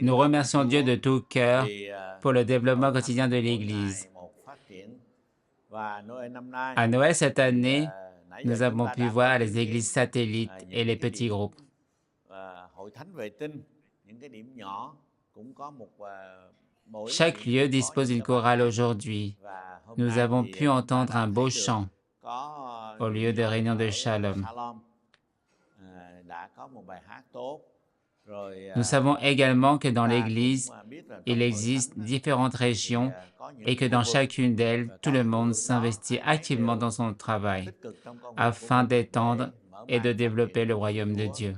Nous remercions Dieu de tout cœur pour le développement quotidien de l'Église. À Noël cette année, nous avons pu voir les églises satellites et les petits groupes. Chaque lieu dispose d'une chorale aujourd'hui. Nous avons pu entendre un beau chant au lieu de réunion de Shalom. Nous savons également que dans l'Église, il existe différentes régions et que dans chacune d'elles, tout le monde s'investit activement dans son travail afin d'étendre et de développer le royaume de Dieu.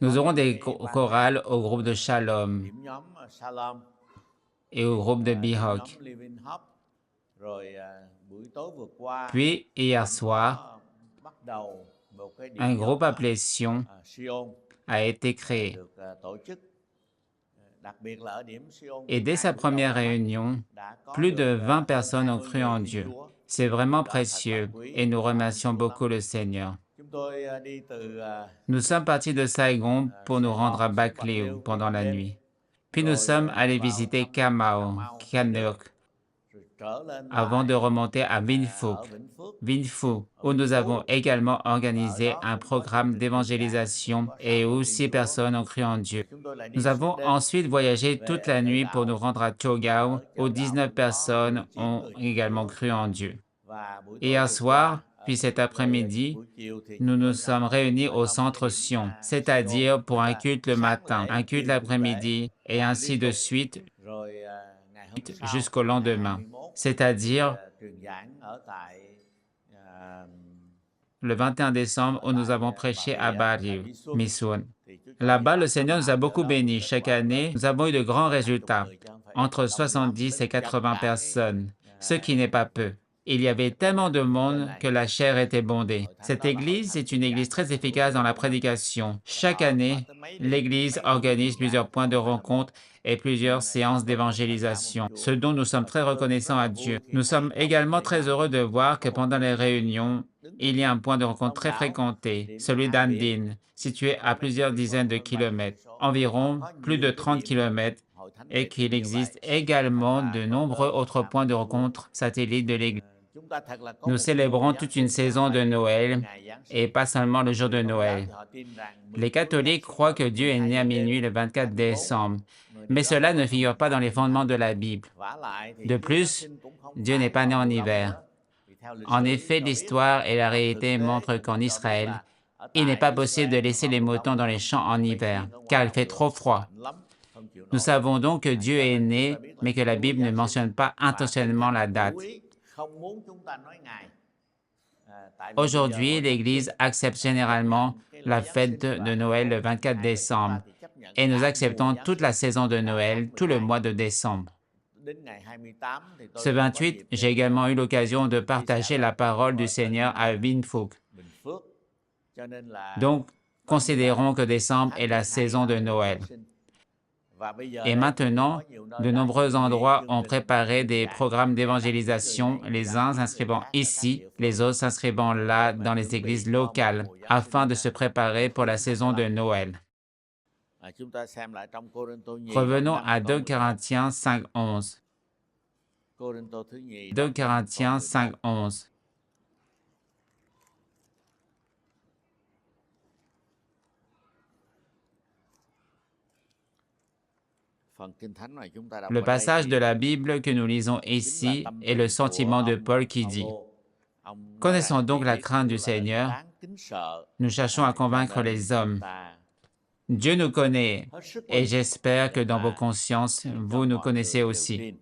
Nous aurons des chorales au groupe de Shalom et au groupe de Bihok. Puis, hier soir, un groupe appelé Sion a été créé. Et dès sa première réunion, plus de 20 personnes ont cru en Dieu. C'est vraiment précieux et nous remercions beaucoup le Seigneur. Nous sommes partis de Saigon pour nous rendre à Bac Lieu pendant la nuit. Puis nous sommes allés visiter Camao, Kanuk, avant de remonter à Vĩnh Phúc, où nous avons également organisé un programme d'évangélisation et où 6 personnes ont cru en Dieu. Nous avons ensuite voyagé toute la nuit pour nous rendre à Chogao, où 19 personnes ont également cru en Dieu. Hier soir, puis cet après-midi, nous nous sommes réunis au centre Sion, c'est-à-dire pour un culte le matin, un culte l'après-midi, et ainsi de suite jusqu'au lendemain, c'est-à-dire le 21 décembre où nous avons prêché à Bariu, Missouri. Là-bas, le Seigneur nous a beaucoup bénis. Chaque année, nous avons eu de grands résultats, entre 70 et 80 personnes, ce qui n'est pas peu. Il y avait tellement de monde que la chair était bondée. Cette église est une église très efficace dans la prédication. Chaque année, l'église organise plusieurs points de rencontre et plusieurs séances d'évangélisation, ce dont nous sommes très reconnaissants à Dieu. Nous sommes également très heureux de voir que pendant les réunions, il y a un point de rencontre très fréquenté, celui d'Andin, situé à plusieurs dizaines de kilomètres, environ plus de 30 kilomètres, et qu'il existe également de nombreux autres points de rencontre satellites de l'Église. Nous célébrons toute une saison de Noël et pas seulement le jour de Noël. Les catholiques croient que Dieu est né à minuit le 24 décembre, mais cela ne figure pas dans les fondements de la Bible. De plus, Dieu n'est pas né en hiver. En effet, l'histoire et la réalité montrent qu'en Israël, il n'est pas possible de laisser les moutons dans les champs en hiver, car il fait trop froid. Nous savons donc que Dieu est né, mais que la Bible ne mentionne pas intentionnellement la date. Aujourd'hui, l'Église accepte généralement la fête de Noël le 24 décembre et nous acceptons toute la saison de Noël, tout le mois de décembre. Ce 28, j'ai également eu l'occasion de partager la parole du Seigneur à Vĩnh Phúc. Donc, considérons que décembre est la saison de Noël. Et maintenant, de nombreux endroits ont préparé des programmes d'évangélisation, les uns s'inscrivant ici, les autres s'inscrivant là dans les églises locales, afin de se préparer pour la saison de Noël. Revenons à 2 Corinthiens 5:11. 2 Corinthiens 5:11. Le passage de la Bible que nous lisons ici est le sentiment de Paul qui dit « Connaissons donc la crainte du Seigneur, nous cherchons à convaincre les hommes. Dieu nous connaît et j'espère que dans vos consciences, vous nous connaissez aussi. »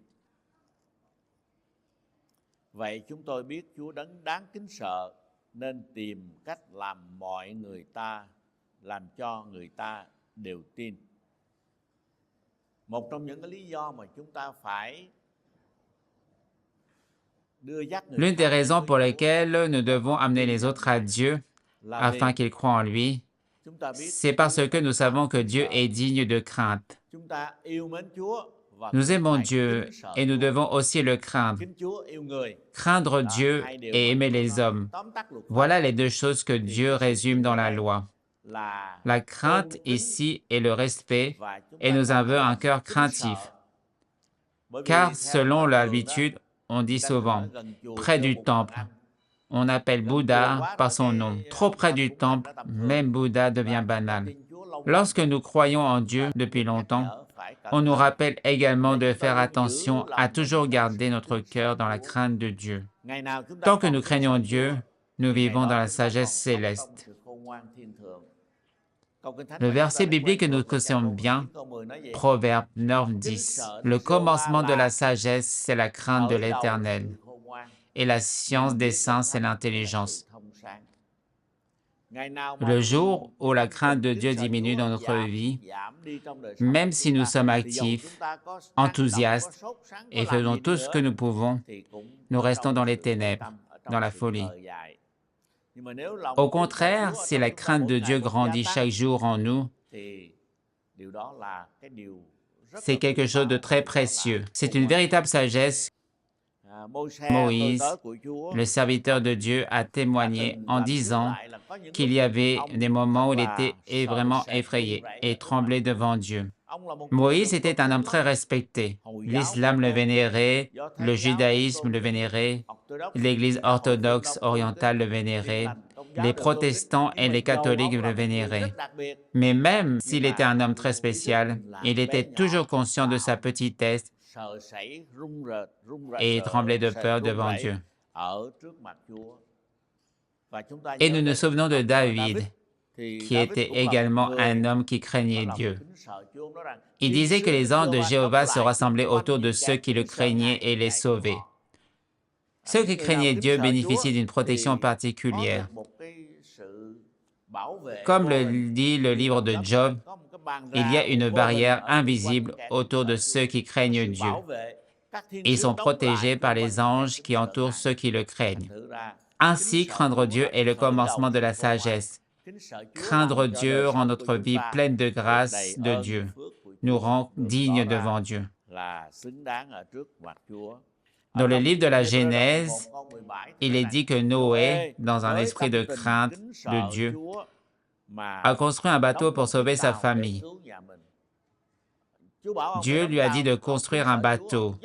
Vậy chúng tôi biết Chúa đấng đáng kính sợ nên tìm cách làm mọi người ta, làm cho người ta đều tin. Một trong những cái lý do mà chúng ta phải đưa dắt người L'une des raisons pour lesquelles nous devons amener les autres à Dieu afin qu'ils croient en lui, c'est parce que nous savons que Dieu est digne de crainte. chúng ta yêu mến Chúa và Nous aimons phải Dieu kính sợ et nous Chúa. devons aussi le craindre. Kính Chúa, yêu người. Craindre Dieu et aimer les hommes. Voilà les deux choses que Dieu résume dans la loi. La crainte ici est le respect et nous avons un cœur craintif. Car selon l'habitude, on dit souvent « près du temple ». On appelle Bouddha par son nom. Trop près du temple, même Bouddha devient banal. Lorsque nous croyons en Dieu depuis longtemps, on nous rappelle également de faire attention à toujours garder notre cœur dans la crainte de Dieu. Tant que nous craignons Dieu, nous vivons dans la sagesse céleste. Le verset biblique que nous connaissons bien, Proverbe 9:10. Le commencement de la sagesse, c'est la crainte de l'Éternel, et la science des saints, c'est l'intelligence. Le jour où la crainte de Dieu diminue dans notre vie, même si nous sommes actifs, enthousiastes et faisons tout ce que nous pouvons, nous restons dans les ténèbres, dans la folie. Au contraire, si la crainte de Dieu grandit chaque jour en nous, c'est quelque chose de très précieux. C'est une véritable sagesse. Moïse, le serviteur de Dieu, a témoigné en disant qu'il y avait des moments où il était vraiment effrayé et tremblait devant Dieu. Moïse était un homme très respecté. L'islam le vénérait, le judaïsme le vénérait, l'Église orthodoxe orientale le vénérait, les protestants et les catholiques le vénéraient. Mais même s'il était un homme très spécial, il était toujours conscient de sa petitesse et il tremblait de peur devant Dieu. Et nous nous souvenons de David, qui était également un homme qui craignait Dieu. Il disait que les anges de Jéhovah se rassemblaient autour de ceux qui le craignaient et les sauvaient. Ceux qui craignaient Dieu bénéficient d'une protection particulière. Comme le dit le livre de Job, il y a une barrière invisible autour de ceux qui craignent Dieu. Ils sont protégés par les anges qui entourent ceux qui le craignent. Ainsi, craindre Dieu est le commencement de la sagesse. Craindre Dieu rend notre vie pleine de grâce de Dieu, nous rend dignes devant Dieu. Dans le livre de la Genèse, il est dit que Noé, dans un esprit de crainte de Dieu, a construit un bateau pour sauver sa famille. Dieu lui a dit de construire un bateau.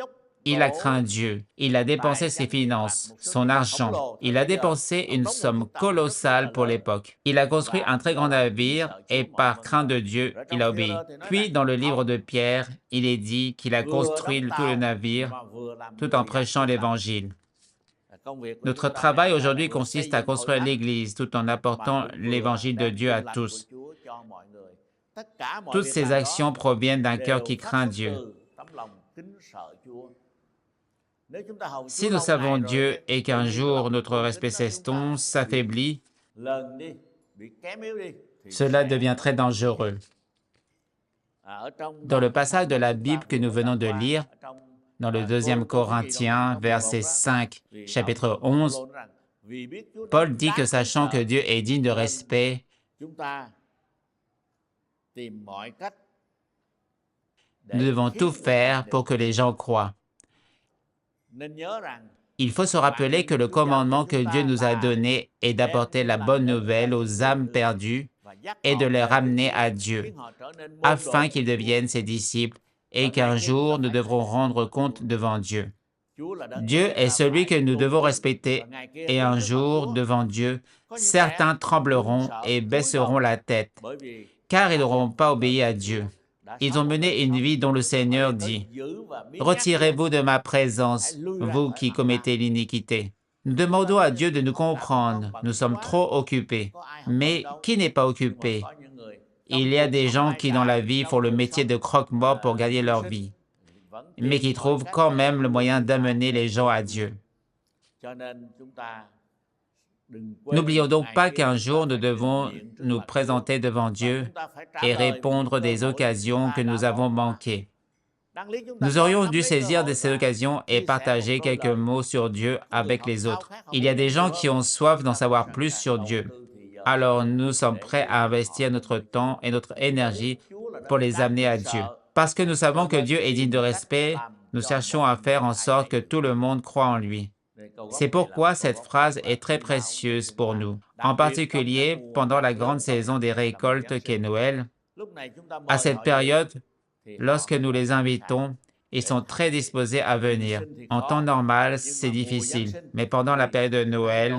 Il a craint Dieu. Il a dépensé ses finances, son argent. Il a dépensé une somme colossale pour l'époque. Il a construit un très grand navire et par crainte de Dieu, il a obéi. Puis, dans le livre de Pierre, il est dit qu'il a construit tout le navire tout en prêchant l'Évangile. Notre travail aujourd'hui consiste à construire l'Église tout en apportant l'Évangile de Dieu à tous. Toutes ces actions proviennent d'un cœur qui craint Dieu. Si nous savons Dieu et qu'un jour notre respect s'estompe, s'affaiblit, cela devient très dangereux. Dans le passage de la Bible que nous venons de lire, dans le 2 Corinthiens, verset 5, chapitre 11, Paul dit que sachant que Dieu est digne de respect, nous devons tout faire pour que les gens croient. Il faut se rappeler que le commandement que Dieu nous a donné est d'apporter la bonne nouvelle aux âmes perdues et de les ramener à Dieu, afin qu'ils deviennent ses disciples et qu'un jour nous devrons rendre compte devant Dieu. Dieu est celui que nous devons respecter et un jour, devant Dieu, certains trembleront et baisseront la tête, car ils n'auront pas obéi à Dieu. Ils ont mené une vie dont le Seigneur dit, « Retirez-vous de ma présence, vous qui commettez l'iniquité. » Nous demandons à Dieu de nous comprendre, nous sommes trop occupés. Mais qui n'est pas occupé? Il y a des gens qui dans la vie font le métier de croque-mort pour gagner leur vie, mais qui trouvent quand même le moyen d'amener les gens à Dieu. N'oublions donc pas qu'un jour nous devons nous présenter devant Dieu et répondre des occasions que nous avons manquées. Nous aurions dû saisir de ces occasions et partager quelques mots sur Dieu avec les autres. Il y a des gens qui ont soif d'en savoir plus sur Dieu. Alors nous sommes prêts à investir notre temps et notre énergie pour les amener à Dieu. Parce que nous savons que Dieu est digne de respect, nous cherchons à faire en sorte que tout le monde croit en lui. C'est pourquoi cette phrase est très précieuse pour nous, en particulier pendant la grande saison des récoltes qu'est Noël. À cette période, lorsque nous les invitons, ils sont très disposés à venir. En temps normal, c'est difficile, mais pendant la période de Noël,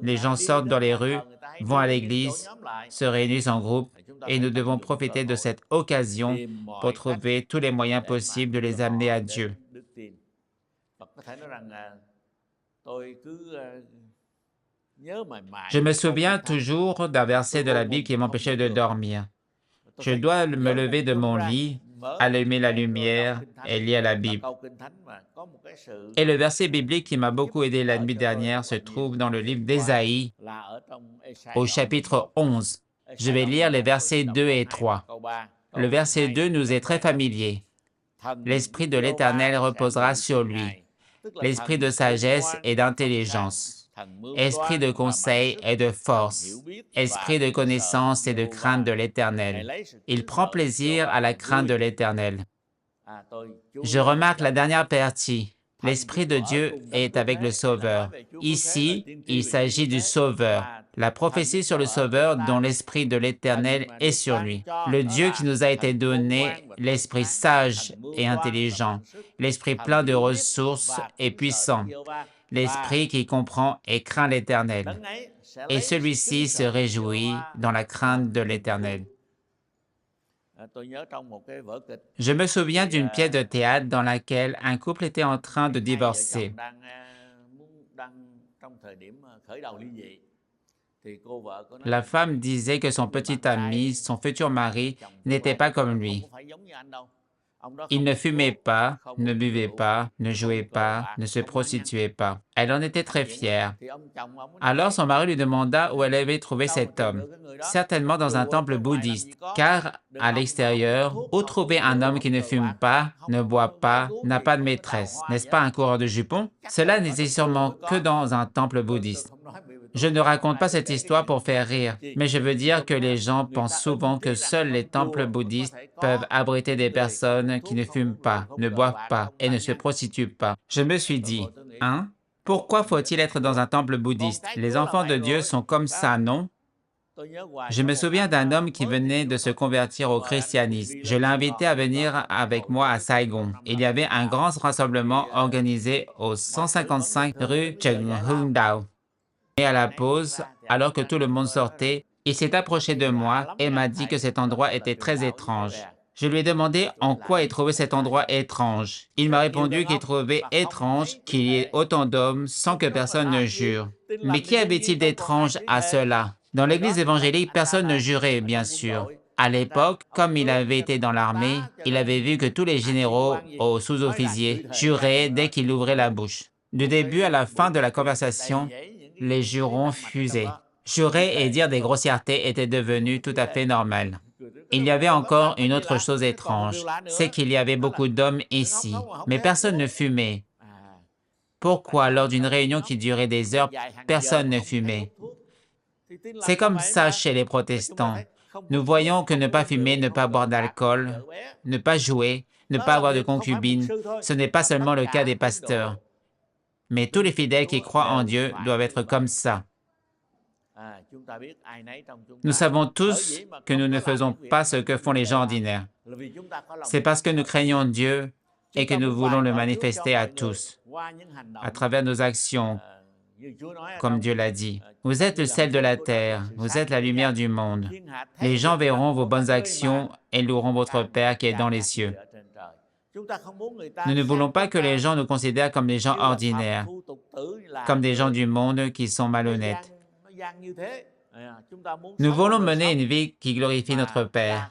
les gens sortent dans les rues, vont à l'église, se réunissent en groupe, et nous devons profiter de cette occasion pour trouver tous les moyens possibles de les amener à Dieu. Je me souviens toujours d'un verset de la Bible qui m'empêchait de dormir. Je dois me lever de mon lit, allumer la lumière et lire la Bible. Et le verset biblique qui m'a beaucoup aidé la nuit dernière se trouve dans le livre d'Ésaïe, au chapitre 11. Je vais lire les versets 2 et 3. Le verset 2 nous est très familier. L'Esprit de l'Éternel reposera sur lui, l'esprit de sagesse et d'intelligence, esprit de conseil et de force, esprit de connaissance et de crainte de l'Éternel. Il prend plaisir à la crainte de l'Éternel. Je remarque la dernière partie. L'Esprit de Dieu est avec le Sauveur. Ici, il s'agit du Sauveur. La prophétie sur le Sauveur dont l'Esprit de l'Éternel est sur lui. Le Dieu qui nous a été donné, l'Esprit sage et intelligent, l'Esprit plein de ressources et puissant, l'Esprit qui comprend et craint l'Éternel. Et celui-ci se réjouit dans la crainte de l'Éternel. Je me souviens d'une pièce de théâtre dans laquelle un couple était en train de divorcer. La femme disait que son petit ami, son futur mari, n'était pas comme lui. Il ne fumait pas, ne buvait pas, ne jouait pas, ne se prostituait pas. Elle en était très fière. Alors son mari lui demanda où elle avait trouvé cet homme. Certainement dans un temple bouddhiste, car à l'extérieur, où trouver un homme qui ne fume pas, ne boit pas, n'a pas de maîtresse, n'est-ce pas un coureur de jupons? Cela n'était sûrement que dans un temple bouddhiste. Je ne raconte pas cette histoire pour faire rire, mais je veux dire que les gens pensent souvent que seuls les temples bouddhistes peuvent abriter des personnes qui ne fument pas, ne boivent pas et ne se prostituent pas. Je me suis dit, hein? Pourquoi faut-il être dans un temple bouddhiste? Les enfants de Dieu sont comme ça, non? Je me souviens d'un homme qui venait de se convertir au christianisme. Je l'ai invité à venir avec moi à Saigon. Il y avait un grand rassemblement organisé au 155 rue Cheng Hung Dao. Et à la pause, alors que tout le monde sortait, il s'est approché de moi et m'a dit que cet endroit était très étrange. Je lui ai demandé en quoi il trouvait cet endroit étrange. Il m'a répondu qu'il trouvait étrange qu'il y ait autant d'hommes sans que personne ne jure. Mais qu'y avait-il d'étrange à cela? Dans l'église évangélique, personne ne jurait, bien sûr. À l'époque, comme il avait été dans l'armée, il avait vu que tous les généraux ou sous-officiers juraient dès qu'il ouvrait la bouche. Du début à la fin de la conversation, les jurons fusaient. Jurer et dire des grossièretés était devenu tout à fait normal. Il y avait encore une autre chose étrange, c'est qu'il y avait beaucoup d'hommes ici, mais personne ne fumait. Pourquoi, lors d'une réunion qui durait des heures, personne ne fumait? C'est comme ça chez les protestants. Nous voyons que ne pas fumer, ne pas boire d'alcool, ne pas jouer, ne pas avoir de concubines, ce n'est pas seulement le cas des pasteurs. Mais tous les fidèles qui croient en Dieu doivent être comme ça. Nous savons tous que nous ne faisons pas ce que font les gens ordinaires. C'est parce que nous craignons Dieu et que nous voulons le manifester à tous, à travers nos actions, comme Dieu l'a dit. Vous êtes le sel de la terre, vous êtes la lumière du monde. Les gens verront vos bonnes actions et loueront votre Père qui est dans les cieux. Nous ne voulons pas que les gens nous considèrent comme des gens ordinaires, comme des gens du monde qui sont malhonnêtes. Nous voulons mener une vie qui glorifie notre Père,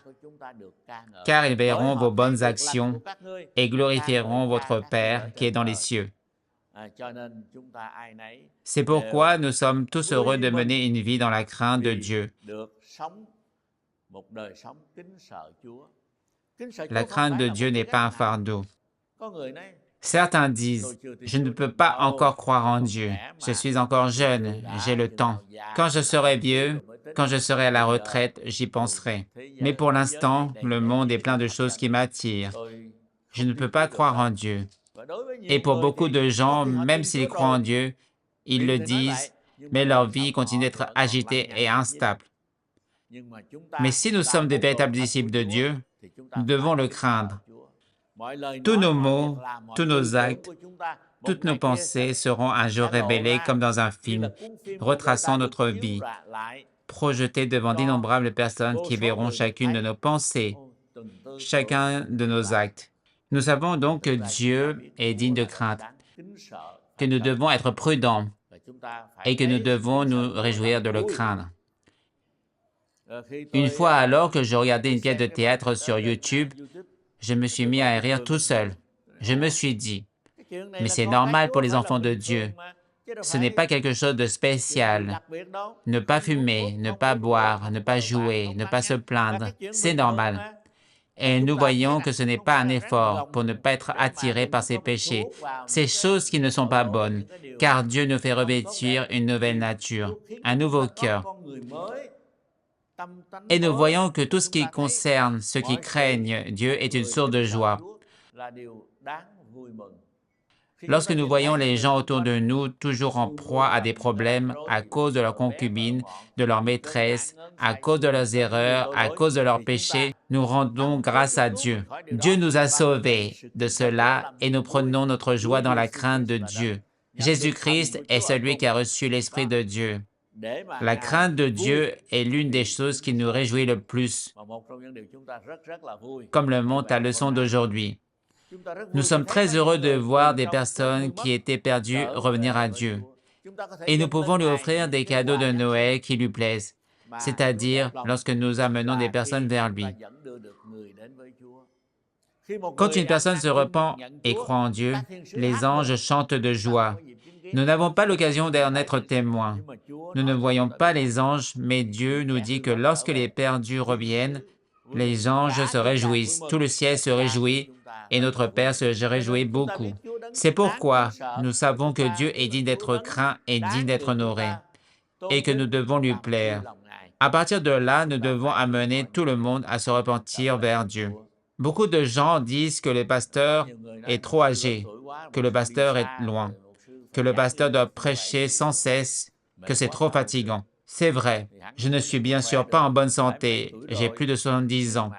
car ils verront vos bonnes actions et glorifieront votre Père qui est dans les cieux. C'est pourquoi nous sommes tous heureux de mener une vie dans la crainte de Dieu. La crainte de Dieu n'est pas un fardeau. Certains disent, « Je ne peux pas encore croire en Dieu. Je suis encore jeune, j'ai le temps. Quand je serai vieux, quand je serai à la retraite, j'y penserai. Mais pour l'instant, le monde est plein de choses qui m'attirent. Je ne peux pas croire en Dieu. » Et pour beaucoup de gens, même s'ils croient en Dieu, ils le disent, mais leur vie continue d'être agitée et instable. Mais si nous sommes des véritables disciples de Dieu, nous devons le craindre. Tous nos mots, tous nos actes, toutes nos pensées seront un jour révélées comme dans un film, retraçant notre vie, projetée devant d'innombrables personnes qui verront chacune de nos pensées, chacun de nos actes. Nous savons donc que Dieu est digne de crainte, que nous devons être prudents et que nous devons nous réjouir de le craindre. Une fois alors que je regardais une pièce de théâtre sur YouTube, je me suis mis à rire tout seul. Je me suis dit, mais c'est normal pour les enfants de Dieu. Ce n'est pas quelque chose de spécial. Ne pas fumer, ne pas boire, ne pas jouer, ne pas se plaindre, c'est normal. Et nous voyons que ce n'est pas un effort pour ne pas être attiré par ces péchés, ces choses qui ne sont pas bonnes, car Dieu nous fait revêtir une nouvelle nature, un nouveau cœur. Et nous voyons que tout ce qui concerne ceux qui craignent Dieu est une source de joie. Lorsque nous voyons les gens autour de nous toujours en proie à des problèmes à cause de leur concubine, de leur maîtresse, à cause de leurs erreurs, à cause de leurs péchés, nous rendons grâce à Dieu. Dieu nous a sauvés de cela et nous prenons notre joie dans la crainte de Dieu. Jésus-Christ est celui qui a reçu l'Esprit de Dieu. La crainte de Dieu est l'une des choses qui nous réjouit le plus, comme le montre la leçon d'aujourd'hui. Nous sommes très heureux de voir des personnes qui étaient perdues revenir à Dieu. Et nous pouvons lui offrir des cadeaux de Noël qui lui plaisent, c'est-à-dire lorsque nous amenons des personnes vers lui. Quand une personne se repent et croit en Dieu, les anges chantent de joie. Nous n'avons pas l'occasion d'en être témoins. Nous ne voyons pas les anges, mais Dieu nous dit que lorsque les perdus reviennent, les anges se réjouissent, tout le ciel se réjouit, et notre Père se réjouit beaucoup. C'est pourquoi nous savons que Dieu est digne d'être craint et digne d'être honoré, et que nous devons lui plaire. À partir de là, nous devons amener tout le monde à se repentir vers Dieu. Beaucoup de gens disent que le pasteur est trop âgé, que le pasteur est loin, que le pasteur doit prêcher sans cesse, que c'est trop fatigant. C'est vrai, je ne suis bien sûr pas en bonne santé, j'ai plus de 70 ans.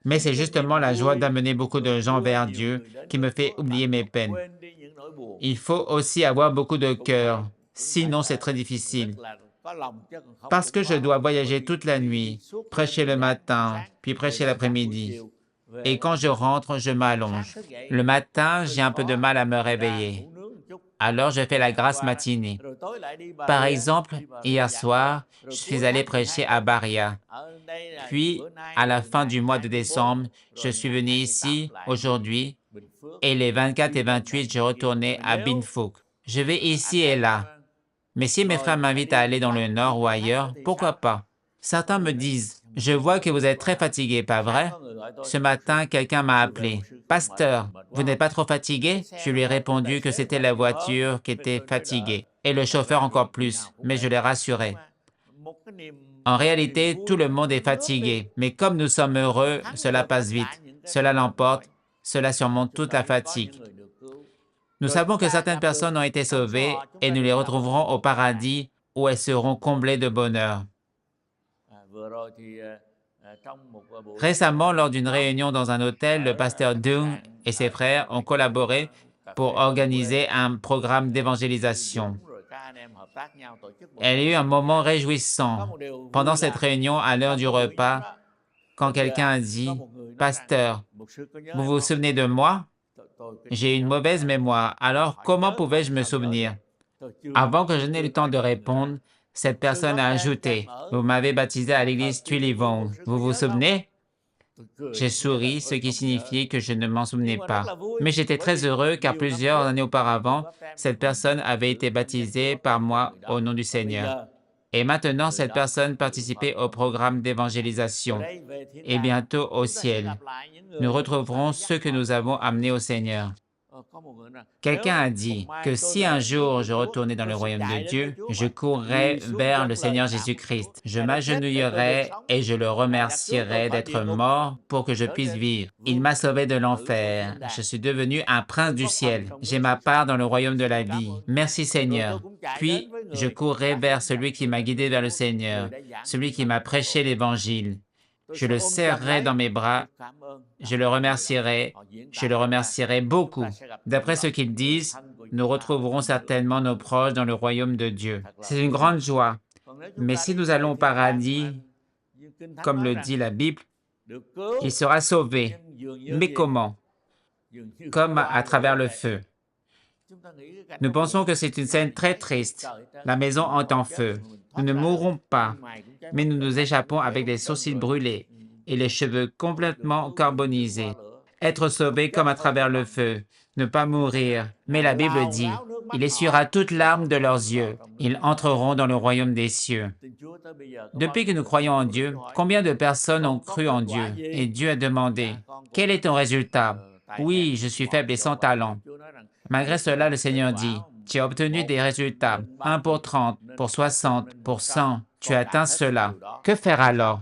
Mais c'est justement la joie d'amener beaucoup de gens vers Dieu qui me fait oublier mes peines. Il faut aussi avoir beaucoup de cœur, sinon c'est très difficile. Parce que je dois voyager toute la nuit, prêcher le matin, puis prêcher l'après-midi. Et quand je rentre, je m'allonge. Le matin, j'ai un peu de mal à me réveiller. Alors je fais la grasse matinée. Par exemple, hier soir, je suis allé prêcher à Baria. Puis, à la fin du mois de décembre, je suis venu ici, aujourd'hui, et les 24 et 28, je retournais à Bin Phuc. Je vais ici et là. Mais si mes frères m'invitent à aller dans le nord ou ailleurs, pourquoi pas? Certains me disent, « Je vois que vous êtes très fatigué, pas vrai? » Ce matin, quelqu'un m'a appelé. « Pasteur, vous n'êtes pas trop fatigué? » Je lui ai répondu que c'était la voiture qui était fatiguée, et le chauffeur encore plus, mais je l'ai rassuré. En réalité, tout le monde est fatigué, mais comme nous sommes heureux, cela passe vite, cela l'emporte, cela surmonte toute la fatigue. Nous savons que certaines personnes ont été sauvées et nous les retrouverons au paradis où elles seront comblées de bonheur. Récemment, lors d'une réunion dans un hôtel, le pasteur Dung et ses frères ont collaboré pour organiser un programme d'évangélisation. Elle a eu un moment réjouissant. Pendant cette réunion, à l'heure du repas, quand quelqu'un a dit « Pasteur, vous vous souvenez de moi? J'ai une mauvaise mémoire, alors comment pouvais-je me souvenir? » Avant que je n'aie le temps de répondre, cette personne a ajouté « Vous m'avez baptisé à l'église Tuilivong, vous vous souvenez? » J'ai souri, ce qui signifiait que je ne m'en souvenais pas. Mais j'étais très heureux car plusieurs années auparavant, cette personne avait été baptisée par moi au nom du Seigneur. Et maintenant, cette personne participait au programme d'évangélisation. Et bientôt au ciel, nous retrouverons ceux que nous avons amenés au Seigneur. Quelqu'un a dit que si un jour je retournais dans le royaume de Dieu, je courrais vers le Seigneur Jésus-Christ. Je m'agenouillerais et je le remercierais d'être mort pour que je puisse vivre. Il m'a sauvé de l'enfer. Je suis devenu un prince du ciel. J'ai ma part dans le royaume de la vie. Merci Seigneur. Puis, je courrais vers celui qui m'a guidé vers le Seigneur, celui qui m'a prêché l'Évangile. Je le serrerai dans mes bras, je le remercierai beaucoup. D'après ce qu'ils disent, nous retrouverons certainement nos proches dans le royaume de Dieu. C'est une grande joie. Mais si nous allons au paradis, comme le dit la Bible, il sera sauvé. Mais comment? Comme à travers le feu. Nous pensons que c'est une scène très triste. La maison est en feu. Nous ne mourrons pas, mais nous nous échappons avec des sourcils brûlés et les cheveux complètement carbonisés. Être sauvé comme à travers le feu, ne pas mourir. Mais la Bible dit, « Il essuiera toute larme de leurs yeux. Ils entreront dans le royaume des cieux. » Depuis que nous croyons en Dieu, combien de personnes ont cru en Dieu? Et Dieu a demandé, « Quel est ton résultat? » « Oui, je suis faible et sans talent. » Malgré cela, le Seigneur dit, « Tu as obtenu des résultats, 1 pour 30, pour 60, pour 100. Tu as atteint cela. Que faire alors? »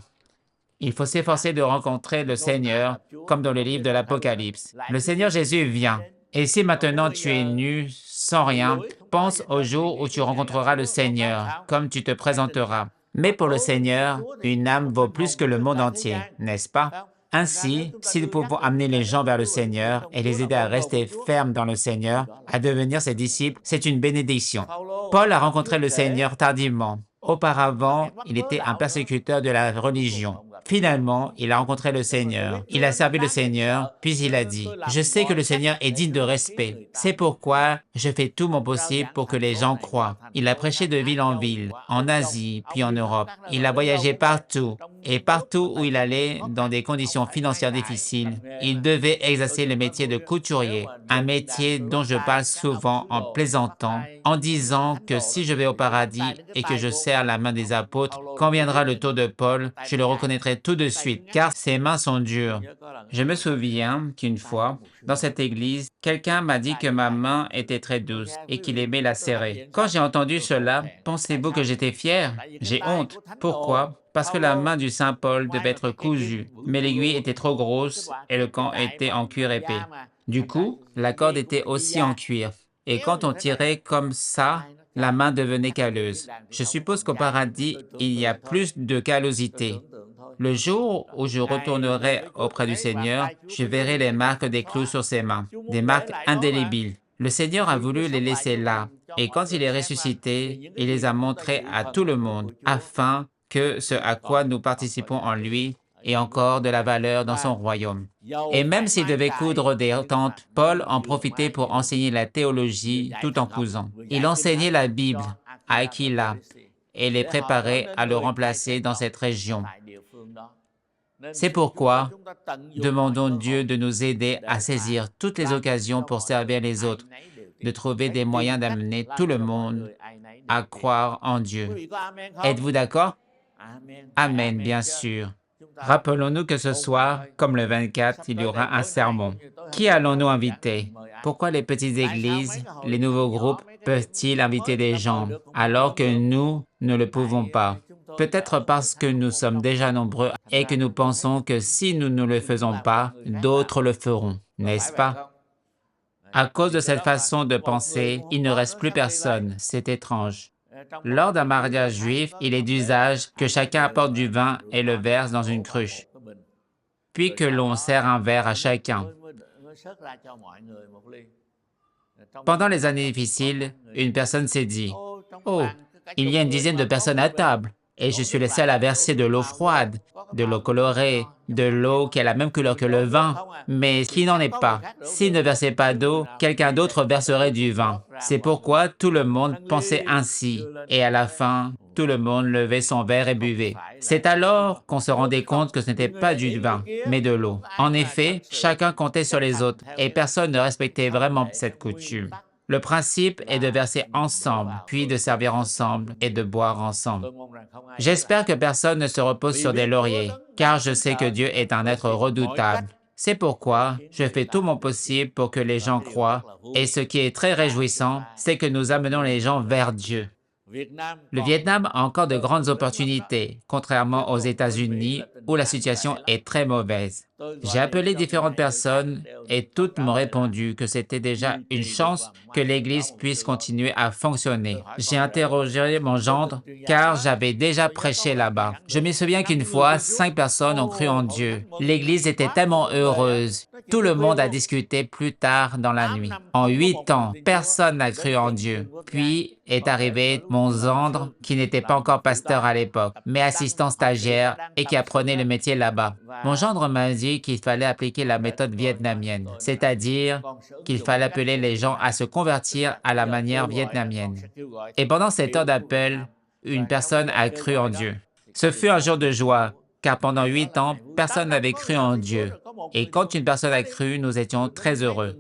Il faut s'efforcer de rencontrer le Seigneur, comme dans le livre de l'Apocalypse. Le Seigneur Jésus vient. Et si maintenant tu es nu, sans rien, pense au jour où tu rencontreras le Seigneur, comme tu te présenteras. Mais pour le Seigneur, une âme vaut plus que le monde entier, n'est-ce pas? Ainsi, si nous pouvons amener les gens vers le Seigneur et les aider à rester fermes dans le Seigneur, à devenir ses disciples, c'est une bénédiction. Paul a rencontré le Seigneur tardivement. Auparavant, il était un persécuteur de la religion. Finalement, il a rencontré le Seigneur. Il a servi le Seigneur, puis il a dit, « Je sais que le Seigneur est digne de respect. C'est pourquoi je fais tout mon possible pour que les gens croient. » Il a prêché de ville en ville, en Asie, puis en Europe. Il a voyagé partout. Et partout où il allait, dans des conditions financières difficiles, il devait exercer le métier de couturier, un métier dont je parle souvent en plaisantant, en disant que si je vais au paradis et que je serre la main des apôtres, quand viendra le tour de Paul, je le reconnaîtrai tout de suite, car ses mains sont dures. Je me souviens qu'une fois, dans cette église, quelqu'un m'a dit que ma main était très douce et qu'il aimait la serrer. Quand j'ai entendu cela, pensez-vous que j'étais fier? J'ai honte. Pourquoi? Parce que la main du Saint Paul devait être cousue, mais l'aiguille était trop grosse et le camp était en cuir épais. Du coup, la corde était aussi en cuir. Et quand on tirait comme ça, la main devenait calleuse. Je suppose qu'au paradis, il y a plus de callosité. Le jour où je retournerai auprès du Seigneur, je verrai les marques des clous sur ses mains, des marques indélébiles. Le Seigneur a voulu les laisser là, et quand il est ressuscité, il les a montrés à tout le monde, afin que ce à quoi nous participons en lui ait encore de la valeur dans son royaume. Et même s'il devait coudre des tentes, Paul en profitait pour enseigner la théologie tout en cousant. Il enseignait la Bible à Aquila et les préparait à le remplacer dans cette région. C'est pourquoi demandons Dieu de nous aider à saisir toutes les occasions pour servir les autres, de trouver des moyens d'amener tout le monde à croire en Dieu. Êtes-vous d'accord? Amen, bien sûr. Rappelons-nous que ce soir, comme le 24, il y aura un sermon. Qui allons-nous inviter? Pourquoi les petites églises, les nouveaux groupes peuvent-ils inviter des gens alors que nous ne le pouvons pas? Peut-être parce que nous sommes déjà nombreux et que nous pensons que si nous ne le faisons pas, d'autres le feront, n'est-ce pas? À cause de cette façon de penser, il ne reste plus personne. C'est étrange. Lors d'un mariage juif, il est d'usage que chacun apporte du vin et le verse dans une cruche, puis que l'on sert un verre à chacun. Pendant les années difficiles, une personne s'est dit, « Oh, il y a une dizaine de personnes à table, et je suis le seul à verser de l'eau froide, de l'eau colorée, de l'eau qui a la même couleur que le vin, mais qui n'en est pas. S'il ne versait pas d'eau, quelqu'un d'autre verserait du vin. » C'est pourquoi tout le monde pensait ainsi, et à la fin, tout le monde levait son verre et buvait. C'est alors qu'on se rendait compte que ce n'était pas du vin, mais de l'eau. En effet, chacun comptait sur les autres, et personne ne respectait vraiment cette coutume. Le principe est de verser ensemble, puis de servir ensemble et de boire ensemble. J'espère que personne ne se repose sur des lauriers, car je sais que Dieu est un être redoutable. C'est pourquoi je fais tout mon possible pour que les gens croient, et ce qui est très réjouissant, c'est que nous amenons les gens vers Dieu. Le Vietnam a encore de grandes opportunités, contrairement aux États-Unis où la situation est très mauvaise. J'ai appelé différentes personnes et toutes m'ont répondu que c'était déjà une chance que l'Église puisse continuer à fonctionner. J'ai interrogé mon gendre car j'avais déjà prêché là-bas. Je me souviens qu'une fois, 5 personnes ont cru en Dieu. L'Église était tellement heureuse. Tout le monde a discuté plus tard dans la nuit. En 8 ans, personne n'a cru en Dieu. Puis est arrivé mon gendre, qui n'était pas encore pasteur à l'époque, mais assistant stagiaire et qui apprenait le métier là-bas. Mon gendre m'a dit qu'il fallait appliquer la méthode vietnamienne, c'est-à-dire qu'il fallait appeler les gens à se convertir à la manière vietnamienne. Et pendant cette heure d'appel, une personne a cru en Dieu. Ce fut un jour de joie, car pendant 8 ans, personne n'avait cru en Dieu. Et quand une personne a cru, nous étions très heureux.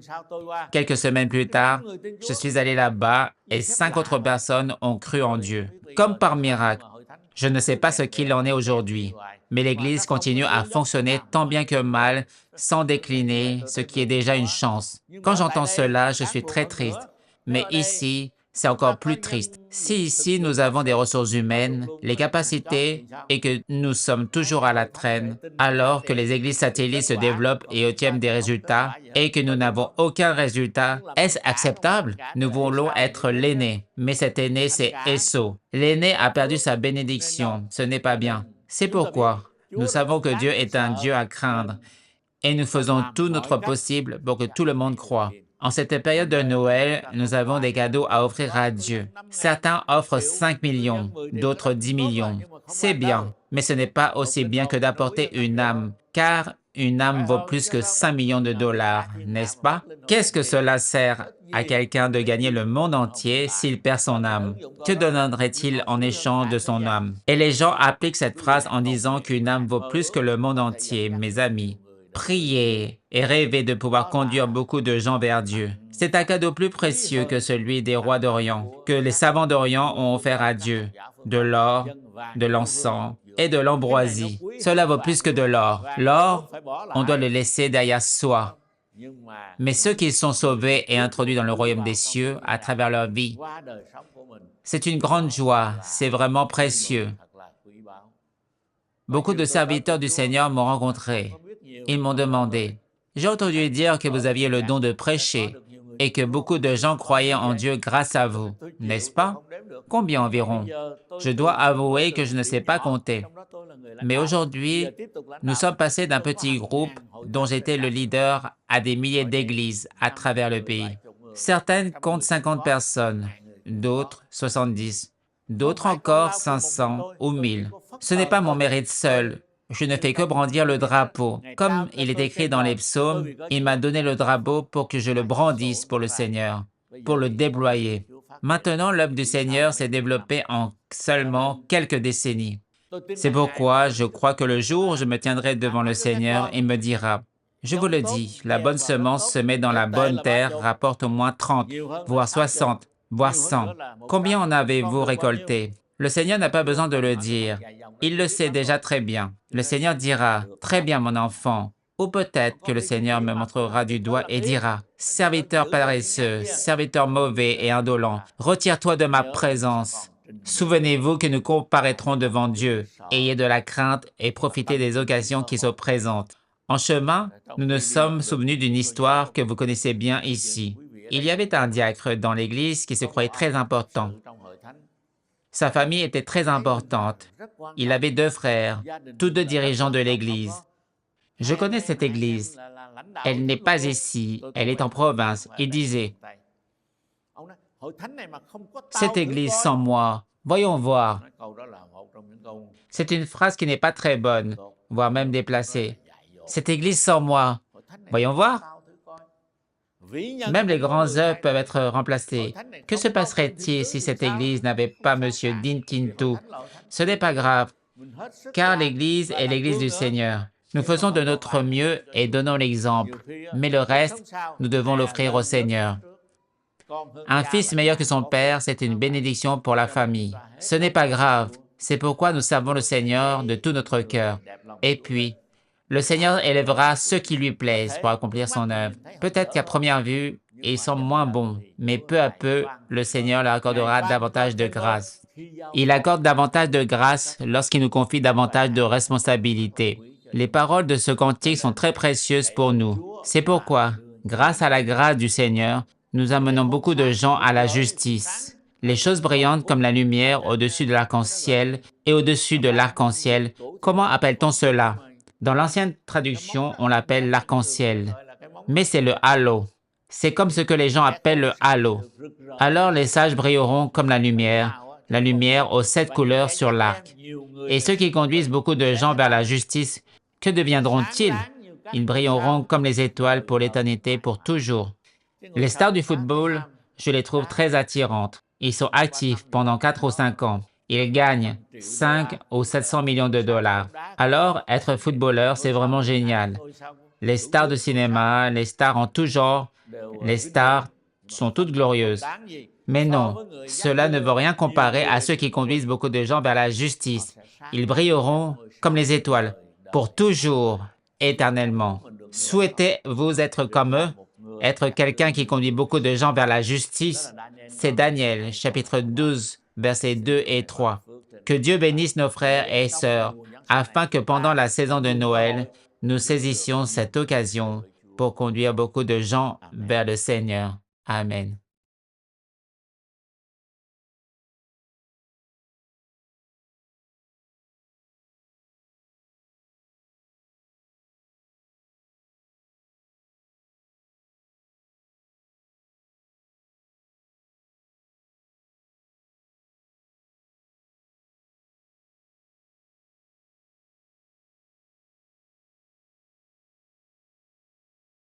Quelques semaines plus tard, je suis allé là-bas et 5 autres personnes ont cru en Dieu, comme par miracle. Je ne sais pas ce qu'il en est aujourd'hui, mais l'Église continue à fonctionner tant bien que mal, sans décliner, ce qui est déjà une chance. Quand j'entends cela, je suis très triste. Mais ici, c'est encore plus triste. Si ici nous avons des ressources humaines, les capacités et que nous sommes toujours à la traîne, alors que les églises satellites se développent et obtiennent des résultats et que nous n'avons aucun résultat, est-ce acceptable? Nous voulons être l'aîné, mais cet aîné c'est Esso. L'aîné a perdu sa bénédiction, ce n'est pas bien. C'est pourquoi nous savons que Dieu est un Dieu à craindre et nous faisons tout notre possible pour que tout le monde croie. En cette période de Noël, nous avons des cadeaux à offrir à Dieu. Certains offrent 5 millions, d'autres 10 millions. C'est bien, mais ce n'est pas aussi bien que d'apporter une âme, car une âme vaut plus que 5 millions de dollars, n'est-ce pas? Qu'est-ce que cela sert à quelqu'un de gagner le monde entier s'il perd son âme? Que donnerait-il en échange de son âme? Et les gens appliquent cette phrase en disant qu'une âme vaut plus que le monde entier, mes amis. Prier et rêver de pouvoir conduire beaucoup de gens vers Dieu. C'est un cadeau plus précieux que celui des rois d'Orient, que les savants d'Orient ont offert à Dieu. De l'or, de l'encens et de l'ambroisie. Cela vaut plus que de l'or. L'or, on doit le laisser derrière soi. Mais ceux qui sont sauvés et introduits dans le royaume des cieux à travers leur vie, c'est une grande joie, c'est vraiment précieux. Beaucoup de serviteurs du Seigneur m'ont rencontré. Ils m'ont demandé, « J'ai entendu dire que vous aviez le don de prêcher et que beaucoup de gens croyaient en Dieu grâce à vous, n'est-ce pas? Combien environ? Je dois avouer que je ne sais pas compter. Mais aujourd'hui, nous sommes passés d'un petit groupe dont j'étais le leader à des milliers d'églises à travers le pays. Certaines comptent 50 personnes, d'autres 70, d'autres encore 500 ou 1000. Ce n'est pas mon mérite seul. Je ne fais que brandir le drapeau. Comme il est écrit dans les psaumes, il m'a donné le drapeau pour que je le brandisse pour le Seigneur, pour le déployer. Maintenant, l'œuvre du Seigneur s'est développée en seulement quelques décennies. C'est pourquoi je crois que le jour où je me tiendrai devant le Seigneur, il me dira, « Je vous le dis, la bonne semence semée dans la bonne terre rapporte au moins 30, voire 60, voire 100. Combien en avez-vous récolté? » Le Seigneur n'a pas besoin de le dire. Il le sait déjà très bien. Le Seigneur dira, « Très bien, mon enfant. » Ou peut-être que le Seigneur me montrera du doigt et dira, « Serviteur paresseux, serviteur mauvais et indolent, retire-toi de ma présence. » Souvenez-vous que nous comparaîtrons devant Dieu. Ayez de la crainte et profitez des occasions qui se présentent. En chemin, nous nous sommes souvenus d'une histoire que vous connaissez bien ici. Il y avait un diacre dans l'Église qui se croyait très important. Sa famille était très importante. Il avait 2 frères, tous 2 dirigeants de l'Église. Je connais cette Église. Elle n'est pas ici, elle est en province. Il disait, « Cette Église sans moi, voyons voir. » C'est une phrase qui n'est pas très bonne, voire même déplacée. « Cette Église sans moi, voyons voir. » Même les grands œuvres peuvent être remplacés. Que se passerait-il si cette Église n'avait pas M. Dean Tinto? Ce n'est pas grave, car l'Église est l'Église du Seigneur. Nous faisons de notre mieux et donnons l'exemple, mais le reste, nous devons l'offrir au Seigneur. Un fils meilleur que son père, c'est une bénédiction pour la famille. Ce n'est pas grave, c'est pourquoi nous servons le Seigneur de tout notre cœur. Et puis, Le Seigneur élèvera ceux qui lui plaisent pour accomplir son œuvre. Peut-être qu'à première vue, ils sont moins bons, mais peu à peu, le Seigneur leur accordera davantage de grâce. Il accorde davantage de grâce lorsqu'il nous confie davantage de responsabilités. Les paroles de ce cantique sont très précieuses pour nous. C'est pourquoi, grâce à la grâce du Seigneur, nous amenons beaucoup de gens à la justice. Les choses brillantes comme la lumière au-dessus de l'arc-en-ciel et au-dessus de l'arc-en-ciel, comment appelle-t-on cela? Dans l'ancienne traduction, on l'appelle l'arc-en-ciel, mais c'est le halo. C'est comme ce que les gens appellent le halo. Alors les sages brilleront comme la lumière aux 7 couleurs sur l'arc. Et ceux qui conduisent beaucoup de gens vers la justice, que deviendront-ils? Ils brilleront comme les étoiles pour l'éternité, pour toujours. Les stars du football, je les trouve très attirantes. Ils sont actifs pendant 4 ou 5 ans. Ils gagnent 5 ou 700 millions de dollars. Alors, être footballeur, c'est vraiment génial. Les stars de cinéma, les stars en tout genre, les stars sont toutes glorieuses. Mais non, cela ne veut rien comparer à ceux qui conduisent beaucoup de gens vers la justice. Ils brilleront comme les étoiles, pour toujours, éternellement. Souhaitez-vous être comme eux? Être quelqu'un qui conduit beaucoup de gens vers la justice? C'est Daniel, chapitre 12, versets 2 et 3. Que Dieu bénisse nos frères et sœurs, afin que pendant la saison de Noël, nous saisissions cette occasion pour conduire beaucoup de gens vers le Seigneur. Amen.